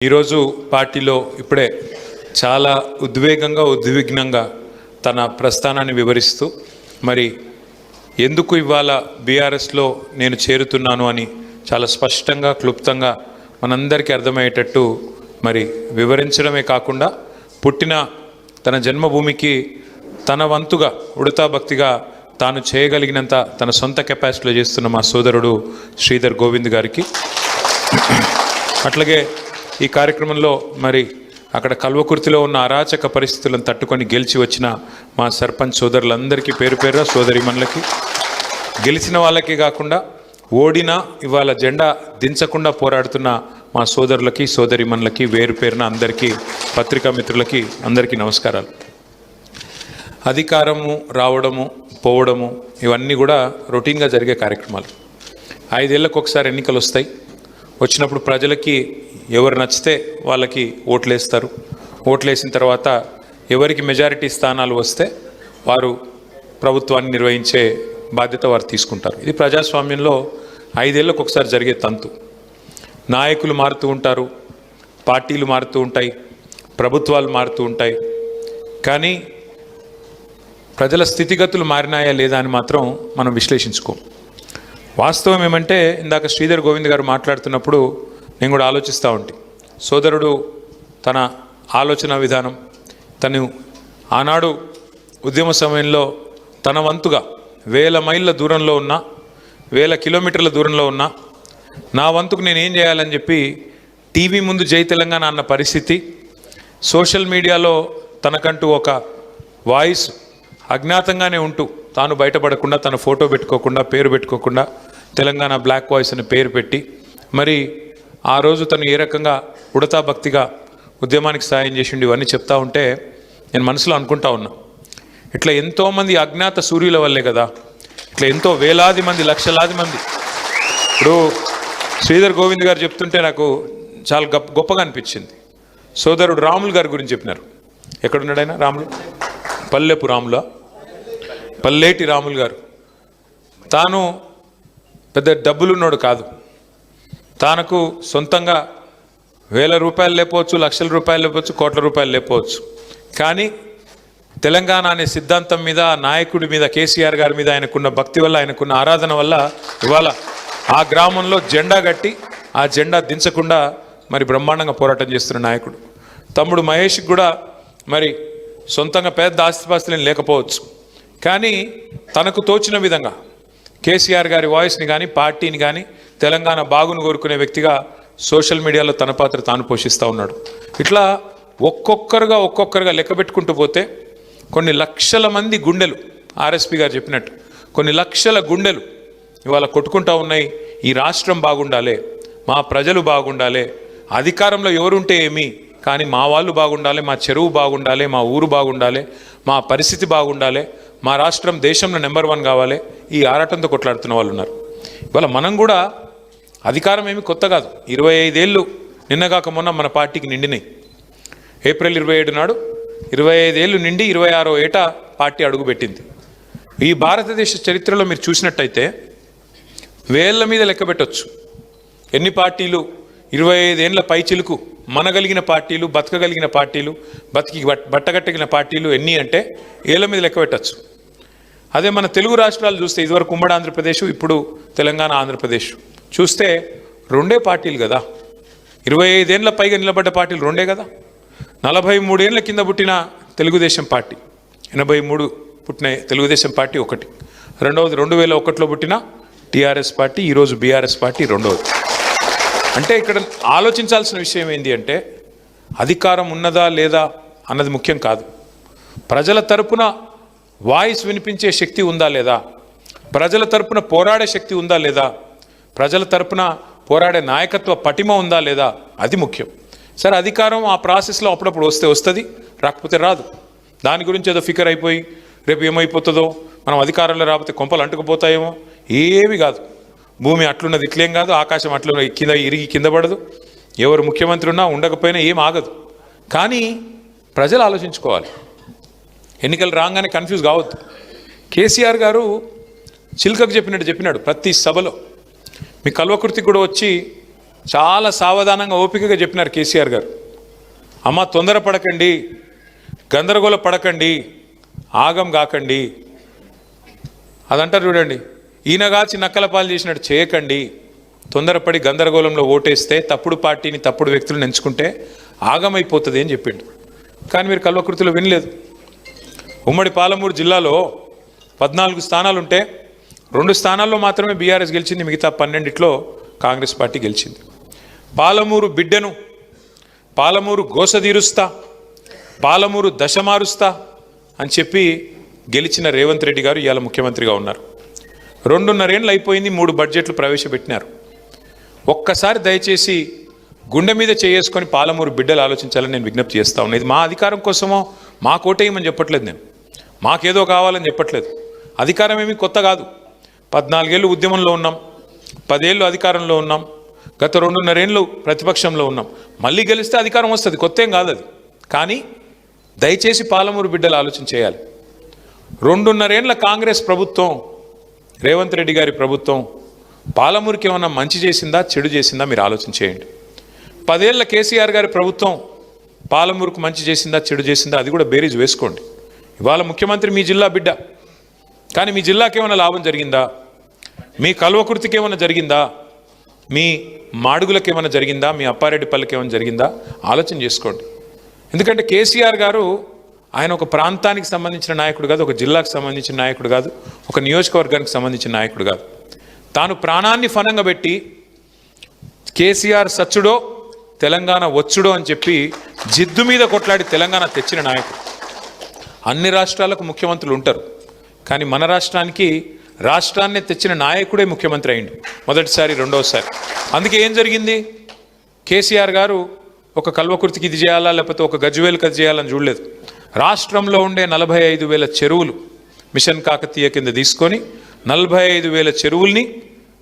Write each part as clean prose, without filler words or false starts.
ఈరోజు పార్టీలో ఇప్పుడే చాలా ఉద్విగ్నంగా తన ప్రస్థానాన్ని వివరిస్తూ మరి ఎందుకు ఇవాళ బీఆర్ఎస్లో నేను చేరుతున్నాను అని చాలా స్పష్టంగా క్లుప్తంగా మనందరికీ అర్థమయ్యేటట్టు మరి వివరించడమే కాకుండా పుట్టిన తన జన్మభూమికి తన వంతుగా ఉడతా భక్తిగా తాను చేయగలిగినంత తన సొంత కెపాసిటీలో చేస్తున్న మా సోదరుడు శ్రీధర్ గోవింద్ గారికి, అట్లాగే ఈ కార్యక్రమంలో మరి అక్కడ కల్వకుర్తిలో ఉన్న అరాచక పరిస్థితులను తట్టుకొని గెలిచి వచ్చిన మా సర్పంచ్ సోదరులందరికీ పేరు పేరున సోదరిమణులకి, గెలిచిన వాళ్ళకి కాకుండా ఓడినా ఇవాళ జెండా దించకుండా పోరాడుతున్న మా సోదరులకి సోదరిమణులకి వేరు పేరున అందరికీ, పత్రికా మిత్రులకి అందరికీ నమస్కారాలు. అధికారము రావడము పోవడము ఇవన్నీ కూడా రొటీన్గా జరిగే కార్యక్రమాలు. 5 ఏళ్ళకు ఒకసారి ఎన్నికలు వస్తాయి. వచ్చినప్పుడు ప్రజలకి ఎవరు నచ్చితే వాళ్ళకి ఓట్లేస్తారు. ఓట్లేసిన తర్వాత ఎవరికి మెజారిటీ స్థానాలు వస్తే వారు ప్రభుత్వాన్ని నిర్వహించే బాధ్యత వారు తీసుకుంటారు. ఇది ప్రజాస్వామ్యంలో 5 ఏళ్ళకు ఒకసారి జరిగే తంతు. నాయకులు మారుతూ ఉంటారు, పార్టీలు మారుతూ ఉంటాయి, ప్రభుత్వాలు మారుతూ ఉంటాయి. కానీ ప్రజల స్థితిగతులు మారినాయా లేదా అని మాత్రం మనం విశ్లేషించుకోం. వాస్తవం ఏమంటే ఇందాక శ్రీధర్ గోవింద్ గారు మాట్లాడుతున్నప్పుడు నేను కూడా ఆలోచిస్తూ ఉంటే, సోదరుడు తన ఆలోచన విధానం, తను ఆనాడు ఉద్యమ సమయంలో తన వంతుగా 1000 మైళ్ళ దూరంలో ఉన్న 1000 కిలోమీటర్ల దూరంలో ఉన్న నా వంతుకు నేను ఏం చేయాలని చెప్పి టీవీ ముందు జై తెలంగాణ అన్న పరిస్థితి, సోషల్ మీడియాలో తనకంటూ ఒక వాయిస్ అజ్ఞాతంగానే ఉంటూ తాను బయటపడకుండా తన ఫోటో పెట్టుకోకుండా పేరు పెట్టుకోకుండా తెలంగాణ బ్లాక్ వాయిస్ అని పేరు పెట్టి మరి ఆ రోజు తను ఏ రకంగా ఉడతా భక్తిగా ఉద్యమానికి సాయం చేసిండు ఇవన్నీ చెప్తా ఉంటే నేను మనసులో అనుకుంటా ఉన్నా, ఇట్లా ఎంతోమంది అజ్ఞాత సూర్యుల వల్లే కదా ఇట్లా ఎంతో వేలాది మంది లక్షలాది మంది. ఇప్పుడు శ్రీధర్ గోవింద్ గారు చెప్తుంటే నాకు చాలా గొప్పగా అనిపించింది. సోదరుడు రాములు గారి గురించి చెప్పినారు. ఎక్కడున్నాడు ఆయన? రాములు పల్లెపు రాములా, పల్లేటి రాములు గారు. తాను పెద్ద డబ్బులున్నాడు కాదు, తనకు సొంతంగా 1000 రూపాయలు లేకపోవచ్చు, లక్షల రూపాయలు లేకపోవచ్చు, కోట్ల రూపాయలు లేకపోవచ్చు. కానీ తెలంగాణ అనే సిద్ధాంతం మీద, నాయకుడి మీద, కేసీఆర్ గారి మీద ఆయనకున్న భక్తి వల్ల, ఆయనకున్న ఆరాధన వల్ల ఇవాళ ఆ గ్రామంలో జెండా కట్టి ఆ జెండా దించకుండా మరి బ్రహ్మాండంగా పోరాటం చేస్తున్న నాయకుడు. తమ్ముడు మహేష్కి కూడా మరి సొంతంగా పెద్ద ఆస్తిపాస్తులేం లేకపోవచ్చు, కానీ తనకు తోచిన విధంగా కేసీఆర్ గారి వాయిస్ని కానీ పార్టీని కానీ తెలంగాణ బాగును కోరుకునే వ్యక్తిగా సోషల్ మీడియాలో తన పాత్ర తాను పోషిస్తూ ఉన్నాడు. ఇట్లా ఒక్కొక్కరుగా లెక్క పెట్టుకుంటూ పోతే కొన్ని లక్షల మంది గుండెలు, ఆర్ఎస్పీ గారు చెప్పినట్టు కొన్ని లక్షల గుండెలు ఇవాళ కొట్టుకుంటూ ఉన్నాయి. ఈ రాష్ట్రం బాగుండాలి, మా ప్రజలు బాగుండాలి, అధికారంలో ఎవరుంటే ఏమి కానీ మా వాళ్ళు బాగుండాలి, మా చెరువు బాగుండాలి, మా ఊరు బాగుండాలి, మా పరిస్థితి బాగుండాలి, మా రాష్ట్రం దేశంలో నెంబర్ 1 కావాలి, ఈ ఆరాటంతో కొట్లాడుతున్న వాళ్ళు ఉన్నారు. ఇవాళ మనం కూడా అధికారం ఏమి కొత్త కాదు. 25 ఏళ్ళు నిన్నగాక మొన్న మన పార్టీకి నిండినాయి. ఏప్రిల్ 27 నాడు 25 ఏళ్ళు నిండి 26వ ఏట పార్టీ అడుగుపెట్టింది. ఈ భారతదేశ చరిత్రలో మీరు చూసినట్టయితే వేళ్ల మీద లెక్క పెట్టవచ్చు ఎన్ని పార్టీలు 25 ఏళ్ళ పైచిలుకు మనగలిగిన పార్టీలు, బతకగలిగిన పార్టీలు, బట్టగట్టగిన పార్టీలు ఎన్ని అంటే ఏళ్ళ మీద లెక్క పెట్టచ్చు. అదే మన తెలుగు రాష్ట్రాలు చూస్తే ఇదివరకు ఉమ్మడి ఆంధ్రప్రదేశ్, ఇప్పుడు తెలంగాణ ఆంధ్రప్రదేశ్ చూస్తే 2 పార్టీలు కదా. 25 ఏళ్ళ పైగా నిలబడ్డ పార్టీలు 2 కదా. 43 ఏళ్ళ కింద పుట్టిన తెలుగుదేశం పార్టీ, 83 పుట్టిన తెలుగుదేశం పార్టీ ఒకటి, రెండవది 2001లో పుట్టిన టీఆర్ఎస్ పార్టీ, ఈరోజు బీఆర్ఎస్ పార్టీ రెండవది. అంటే ఇక్కడ ఆలోచించాల్సిన విషయం ఏంటి అంటే అధికారం ఉన్నదా లేదా అన్నది ముఖ్యం కాదు. ప్రజల తరపున వాయిస్ వినిపించే శక్తి ఉందా లేదా, ప్రజల తరపున పోరాడే శక్తి ఉందా లేదా, ప్రజల తరపున పోరాడే నాయకత్వ పటిమ ఉందా లేదా, అది ముఖ్యం. సరే, అధికారం ఆ ప్రాసెస్లో అప్పుడప్పుడు వస్తుంది, రాకపోతే రాదు. దాని గురించి ఏదో ఫికర్ అయిపోయి రేపు ఏమైపోతుందో, మనం అధికారంలో రాకపోతే కొంపలు అంటుకుపోతాయేమో, ఏవి కాదు. భూమి అట్లున్నది ఇట్లేం కాదు, ఆకాశం అట్లున్న ఇరిగి కింద పడదు, ఎవరు ముఖ్యమంత్రి ఉన్నా ఉండకపోయినా ఏం ఆగదు. కానీ ప్రజలు ఆలోచించుకోవాలి, ఎన్నికలు రాగానే కన్ఫ్యూజ్ కావద్దు. కేసీఆర్ గారు చిల్కకు చెప్పినాడు ప్రతి సభలో. మీ కల్వకుర్తికి కూడా వచ్చి చాలా సావధానంగా ఓపికగా చెప్పినారు కేసీఆర్ గారు. అమ్మ తొందరపడకండి, గందరగోళ పడకండి, ఆగం కాకండి. అదంటారు చూడండి, ఈయనగాచి నక్కల పాలు చేసినట్టు చేయకండి. తొందరపడి గందరగోళంలో ఓటేస్తే తప్పుడు పార్టీని తప్పుడు వ్యక్తులను ఎంచుకుంటే ఆగమైపోతుంది అని చెప్పిండు. కానీ మీరు కల్వకుర్తిలో వినలేదు. ఉమ్మడి పాలమూరు జిల్లాలో 14 స్థానాలుంటే 2 స్థానాల్లో మాత్రమే బీఆర్ఎస్ గెలిచింది, మిగతా 12లో కాంగ్రెస్ పార్టీ గెలిచింది. పాలమూరు బిడ్డను, పాలమూరు గోసదీరుస్తా, పాలమూరు దశ మారుస్తా అని చెప్పి గెలిచిన రేవంత్ రెడ్డి గారు ఇవాళ ముఖ్యమంత్రిగా ఉన్నారు. 2.5 ఏళ్ళు అయిపోయింది, 3 బడ్జెట్లు ప్రవేశపెట్టినారు. ఒక్కసారి దయచేసి గుండె మీద చేసుకొని పాలమూరు బిడ్డలు ఆలోచించాలని నేను విజ్ఞప్తి చేస్తా ఉన్నాను. ఇది మా అధికారం కోసమో మా కోటేయమని చెప్పట్లేదు, నేను మాకేదో కావాలని చెప్పట్లేదు. అధికారం ఏమీ కొత్త కాదు. 14 ఏళ్ళు ఉద్యమంలో ఉన్నాం, 10 ఏళ్ళు అధికారంలో ఉన్నాం, గత 2.5 ఏళ్ళు ప్రతిపక్షంలో ఉన్నాం. మళ్ళీ గెలిస్తే అధికారం వస్తుంది, కొత్త ఏం కాదు అది. కానీ దయచేసి పాలమూరు బిడ్డలు ఆలోచన చేయాలి. 2.5 ఏళ్ళ కాంగ్రెస్ ప్రభుత్వం, రేవంత్ రెడ్డి గారి ప్రభుత్వం పాలమూరుకి ఏమన్నా మంచి చేసిందా చెడు చేసిందా మీరు ఆలోచన చేయండి. 10 ఏళ్ళ కేసీఆర్ గారి ప్రభుత్వం పాలమూరుకు మంచి చేసిందా చెడు చేసిందా అది కూడా బేరీజ్ వేసుకోండి. ఇవాళ ముఖ్యమంత్రి మీ జిల్లా బిడ్డ, కానీ మీ జిల్లాకి ఏమైనా లాభం జరిగిందా? మీ కల్వకుర్తికి ఏమైనా జరిగిందా? మీ మాడుగులకు ఏమైనా జరిగిందా? మీ అప్పారెడ్డిపల్లికి ఏమైనా జరిగిందా? ఆలోచన చేసుకోండి. ఎందుకంటే కేసీఆర్ గారు ఆయన ఒక ప్రాంతానికి సంబంధించిన నాయకుడు కాదు, ఒక జిల్లాకు సంబంధించిన నాయకుడు కాదు, ఒక నియోజకవర్గానికి సంబంధించిన నాయకుడు కాదు. తాను ప్రాణాన్ని ఫలంగా పెట్టి కేసీఆర్ సచ్చుడో తెలంగాణ వచ్చుడో అని చెప్పి జిద్దు మీద కొట్లాడి తెలంగాణ తెచ్చిన నాయకుడు. అన్ని రాష్ట్రాలకు ముఖ్యమంత్రులు ఉంటారు, కానీ మన రాష్ట్రాన్ని తెచ్చిన నాయకుడే ముఖ్యమంత్రి అయిండు, మొదటిసారి రెండోసారి. అందుకే ఏం జరిగింది? కేసీఆర్ గారు ఒక కల్వకుర్తికి ఇది చేయాలా లేకపోతే ఒక గజ్వేల్కి అది చేయాలని చూడలేదు. రాష్ట్రంలో ఉండే 45,000 చెరువులు మిషన్ కాకతీయ కింద తీసుకొని 45,000 చెరువుల్ని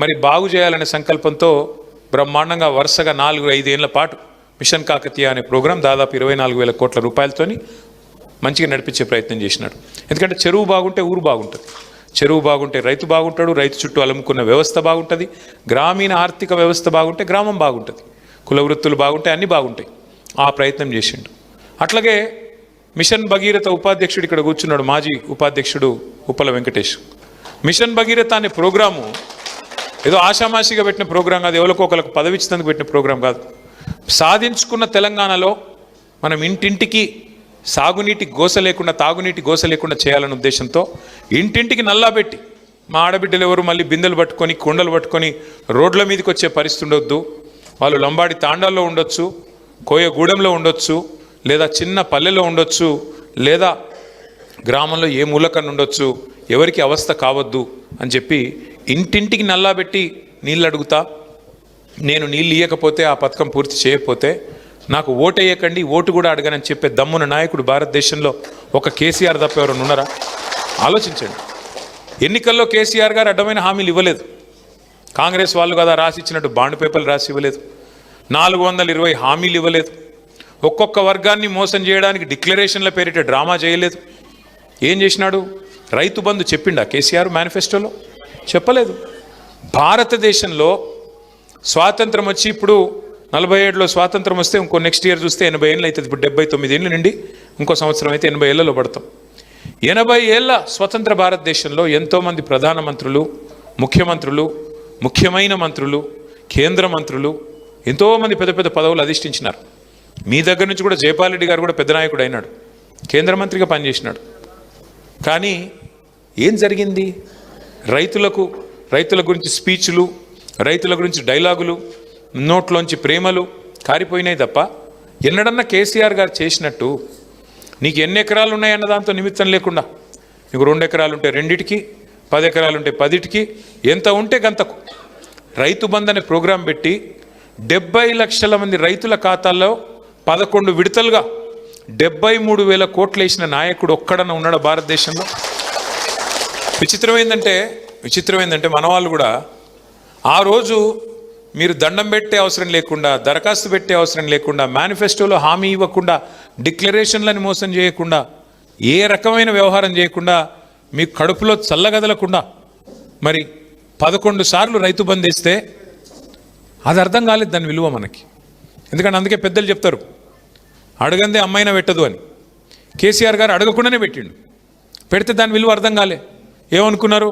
మరి బాగు చేయాలనే సంకల్పంతో బ్రహ్మాండంగా వరుసగా 4-5 ఏళ్ల పాటు మిషన్ కాకతీయ అనే ప్రోగ్రాం దాదాపు 24,000 కోట్ల రూపాయలతోని మంచిగా నడిపించే ప్రయత్నం చేసినాడు. ఎందుకంటే చెరువు బాగుంటే ఊరు బాగుంటుంది, చెరువు బాగుంటే రైతు బాగుంటాడు, రైతు చుట్టూ అలుముకున్న వ్యవస్థ బాగుంటుంది, గ్రామీణ ఆర్థిక వ్యవస్థ బాగుంటే గ్రామం బాగుంటుంది, కుల వృత్తులు బాగుంటే అన్నీ బాగుంటాయి. ఆ ప్రయత్నం చేసిండు. అట్లాగే మిషన్ భగీరథ ఉపాధ్యక్షుడు ఇక్కడ కూర్చున్నాడు, మాజీ ఉపాధ్యక్షుడు ఉప్పల వెంకటేష్. మిషన్ భగీరథ అనే ప్రోగ్రాము ఏదో ఆషామాషిగా పెట్టిన ప్రోగ్రాం కాదు, ఎవరికో ఒకరికి పదవి ఇచ్చినందుకు పెట్టిన ప్రోగ్రాం కాదు. సాధించుకున్న తెలంగాణలో మనం ఇంటింటికి సాగునీటి గోస లేకుండా, తాగునీటి గోస లేకుండా చేయాలనే ఉద్దేశంతో ఇంటింటికి నల్లా పెట్టి మా ఆడబిడ్డలు ఎవరు మళ్ళీ బిందెలు పట్టుకొని కుండలు పట్టుకొని రోడ్ల మీదకి వచ్చే పరిస్థితి ఉండొద్దు. వాళ్ళు లంబాడి తాండాల్లో ఉండొచ్చు, కోయగూడెంలో ఉండొచ్చు, లేదా చిన్న పల్లెలో ఉండొచ్చు, లేదా గ్రామంలో ఏ మూలకన్నా ఉండొచ్చు, ఎవరికి అవస్థ కావద్దు అని చెప్పి ఇంటింటికి నల్లా పెట్టి నీళ్ళు అడుగుతా, నేను నీళ్ళు ఇవ్వకపోతే ఆ పథకం పూర్తి చేయకపోతే నాకు ఓటు వేయకండి, ఓటు కూడా అడగనని చెప్పే దమ్మున నాయకుడు భారతదేశంలో ఒక కేసీఆర్ తప్ప ఎవరైనా ఉన్నారా? ఆలోచించండి. ఎన్నికల్లో కేసీఆర్ గారు అడ్డమైన హామీలు ఇవ్వలేదు. కాంగ్రెస్ వాళ్ళు కదా రాసిచ్చినట్టు బాండ్ పేపర్లు రాసి ఇవ్వలేదు. 420 హామీలు ఇవ్వలేదు. ఒక్కొక్క వర్గాన్ని మోసం చేయడానికి డిక్లరేషన్ల పేరిట డ్రామా చేయలేదు. ఏం చేసినాడు? రైతు బంధు చెప్పిండా కేసీఆర్ మేనిఫెస్టోలో? చెప్పలేదు. భారతదేశంలో స్వాతంత్రం వచ్చి ఇప్పుడు 47లో స్వాతంత్రం వస్తే ఇంకో నెక్స్ట్ ఇయర్ చూస్తే 80 ఏళ్ళు అవుతుంది. ఇప్పుడు 79 ఏళ్ళు నుండి ఇంకో సంవత్సరం అయితే 80 ఏళ్లలో పడతాం. 80 ఏళ్ళ స్వతంత్ర భారతదేశంలో ఎంతోమంది ప్రధానమంత్రులు, ముఖ్యమంత్రులు, ముఖ్యమైన మంత్రులు, కేంద్ర మంత్రులు, ఎంతోమంది పెద్ద పెద్ద పదవులు అధిష్ఠించినారు. మీ దగ్గర నుంచి కూడా జయపాల్ రెడ్డి గారు కూడా పెద్ద నాయకుడు అయినాడు, కేంద్ర మంత్రిగా పనిచేసినాడు. కానీ ఏం జరిగింది? రైతుల గురించి స్పీచ్లు, రైతుల గురించి డైలాగులు, నోట్లోంచి ప్రేమలు కారిపోయినాయి తప్ప ఎన్నడన్నా కేసీఆర్ గారు చేసినట్టు నీకు ఎన్ని ఎకరాలు ఉన్నాయన్న దాంతో నిమిత్తం లేకుండా నీకు 2 ఎకరాలు ఉంటే 2టికి, 10 ఎకరాలు ఉంటే 10టికి, ఎంత ఉంటే గంతకు రైతు బంధు అనే ప్రోగ్రాం పెట్టి 70 లక్షల మంది రైతుల ఖాతాల్లో 11 విడతలుగా 73,000 కోట్లు వేసిన నాయకుడు ఒక్కడన్నా ఉన్నాడా భారతదేశంలో? విచిత్రమైందంటే మన వాళ్ళు కూడా ఆ రోజు మీరు దండం పెట్టే అవసరం లేకుండా, దరఖాస్తు పెట్టే అవసరం లేకుండా, మేనిఫెస్టోలో హామీ ఇవ్వకుండా, డిక్లరేషన్లను మోసం చేయకుండా, ఏ రకమైన వ్యవహారం చేయకుండా, మీ కడుపులో చల్లగదలకుండా మరి 11 సార్లు రైతు బంద్ వేస్తే అది అర్థం కాలేదు దాని విలువ మనకి. ఎందుకంటే అందుకే పెద్దలు చెప్తారు అడగందే అమ్మాయినా పెట్టదు అని. కేసీఆర్ గారు అడగకుండానే పెట్టిండు, పెడితే దాని విలువ అర్థం కాలే. ఏమనుకున్నారు,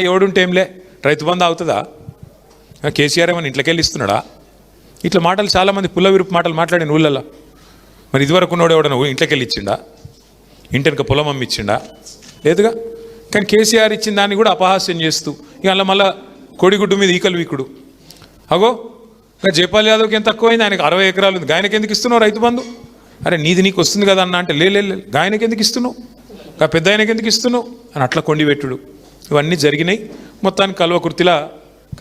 ఎవడుంటే ఏంలే రైతు బంధు అవుతుందా, కేసీఆర్ ఏమన్నా ఇంట్లోకి వెళ్ళి ఇస్తున్నాడా, ఇట్లా మాటలు చాలామంది పుల్ల విరుపు మాటలు మాట్లాడిన ఊళ్ళల్లో. మరి ఇదివరకు ఉన్నోడు ఎవడన్నా ఇంట్లోకి వెళ్ళి ఇచ్చిండా, ఇంటెనక పొలం అమ్మి ఇచ్చిండా, లేదుగా. కానీ కేసీఆర్ ఇచ్చిన దాన్ని కూడా అపహాస్యం చేస్తూ ఇక అలా మళ్ళీ కోడిగుడ్డు మీద ఈకలు వీకుడు. అగో ఇంకా జైపాల్ యాదవ్కి ఎంత తక్కువైంది, ఆయనకి 60 ఎకరాలు ఉంది, గాయనకి ఎందుకు ఇస్తున్నావు రైతు బంధు, అరే నీది నీకు వస్తుంది కదా అన్న అంటే లే గాయనకి ఎందుకు ఇస్తున్నావు, ఇంకా పెద్ద ఆయనకి ఎందుకు ఇస్తున్నావు అని అట్లా కొండిపెట్టుడు. ఇవన్నీ జరిగినాయి. మొత్తానికి కల్వకుర్తిలా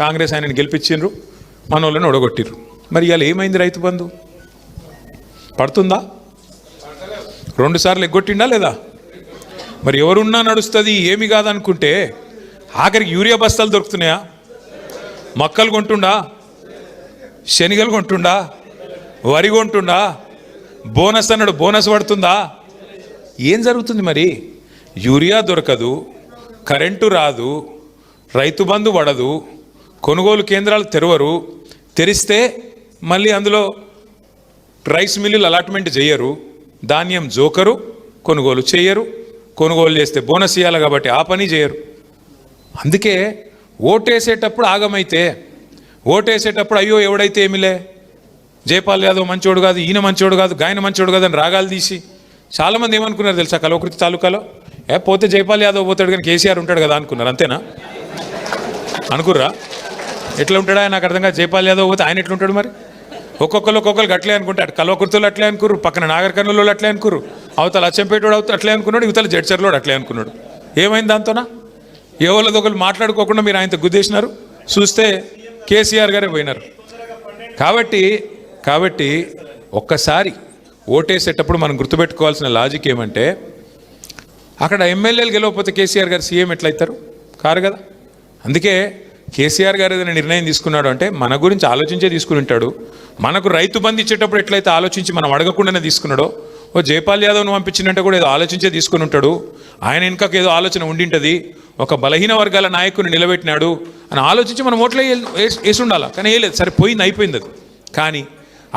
కాంగ్రెస్ ఆయనని గెలిపించిండ్రు, మనోళ్ళని ఒడగొట్టిర్రు. మరి ఇవాళ ఏమైంది, రైతు బంధు పడుతుందా, 2 సార్లు ఎగ్గొట్టిండా లేదా. మరి ఎవరున్నా నడుస్తుంది ఏమి కాదనుకుంటే ఆఖరికి యూరియా బస్తాలు దొరుకుతున్నాయా, మక్కలు కొంటుండా, శనగలు కొంటుండా, వరి కొంటుండా, బోనస్ అన్నాడు బోనస్ పడుతుందా, ఏం జరుగుతుంది మరి. యూరియా దొరకదు, కరెంటు రాదు, రైతు బంధు పడదు, కొనుగోలు కేంద్రాలు తెరవరు, తెరిస్తే మళ్ళీ అందులో రైస్ మిల్లులు అలాట్మెంట్ చేయరు, ధాన్యం జోకరు, కొనుగోలు చేయరు, కొనుగోలు చేస్తే బోనస్ ఇవ్వాలి కాబట్టి ఆ పని చేయరు. అందుకే ఓటేసేటప్పుడు ఆగమైతే, ఓటేసేటప్పుడు అయ్యో ఎవడైతే ఏమిలే, జైపాల్ యాదవ్ మంచోడు కాదు, ఈయన మంచోడు కాదు, గాయన మంచోడు కాదు అని రాగాలు తీసి చాలామంది ఏమనుకున్నారు తెలుసా, కల్వకుర్తి తాలూకాలో పోతే జైపాల్ యాదవ్ పోతాడు కానీ కేసీఆర్ ఉంటాడు కదా అనుకున్నారు. అంతేనా అనుకుర్రా, ఎట్లా ఉంటాడా నాకు అర్థం కాదు. జైపాల్ యాదవ్ పోతే ఆయన ఎట్లుంటాడు మరి. ఒక్కొక్కరు అట్లే అనుకుంటాడు. కల్వకుర్తిలో అట్లే అనుకుర్రు, పక్కన నాగర్ కర్నూలులో అట్లే అనుకుర్రు, అవతల అచ్చంపేటోడు అట్లే అనుకున్నాడు, ఇవతల జడ్చర్లోడు అట్లే అనుకున్నాడు. ఏమైంది దాంతోనా, ఎవరిదొకరు మాట్లాడుకోకుండా మీరు ఆయనతో గుద్దేసినారు, చూస్తే కేసీఆర్ గారే పోయినారు. కాబట్టి ఒక్కసారి ఓటేసేటప్పుడు మనం గుర్తుపెట్టుకోవాల్సిన లాజిక్ ఏమంటే, అక్కడ ఎమ్మెల్యేలు గెలవకపోతే కేసీఆర్ గారు సీఎం ఎట్లయితారు, కారు కదా. అందుకే కేసీఆర్ గారు ఏదైనా నిర్ణయం తీసుకున్నాడు అంటే మన గురించి ఆలోచించే తీసుకుని ఉంటాడు. మనకు రైతు బంధు ఇచ్చేటప్పుడు ఎట్లయితే ఆలోచించి మనం అడగకుండానే తీసుకున్నాడో, జైపాల్ యాదవ్ను పంపించినట్టు కూడా ఏదో ఆలోచించే తీసుకుని ఉంటాడు. ఆయన వెనుక ఏదో ఆలోచన ఉండింటుంది, ఒక బలహీన వర్గాల నాయకుని నిలబెట్టినాడు అని ఆలోచించి మనం ఓట్లే వేసి ఉండాలి. కానీ వేయలేదు, సరే పోయింది, అయిపోయింది అది. కానీ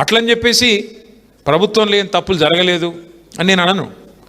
అట్లని చెప్పేసి ప్రభుత్వంలో ఏం తప్పులు జరగలేదు అని నేను అనను.